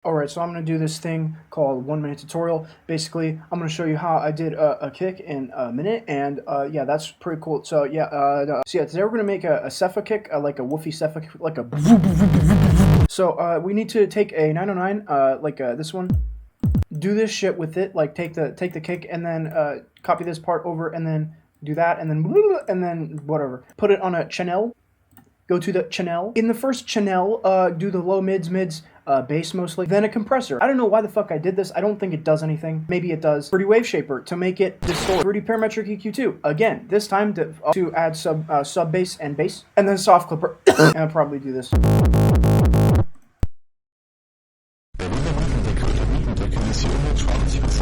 Alright, so I'm going to do this thing called 1 minute tutorial. Basically, I'm going to show you how I did a kick in a minute, and yeah, that's pretty cool. So yeah, today we're going to make a Sefa kick, like a woofy Sefa kick, like a So we need to take a 909, like this one, do this shit with it, like take the kick, and then copy this part over, and then do that, and then whatever. Put it on a channel. Go to the channel. In the first channel, do the low mids, bass mostly, then a compressor. I don't know why the fuck I did this. I don't think it does anything. Maybe it does. 3D wave shaper to make it distort. 3D parametric EQ2. Again, this time to add sub bass and bass. And then soft clipper. And I'll probably do this. Der Wundermann von der Kryptoniten der Kommission wird schwarz.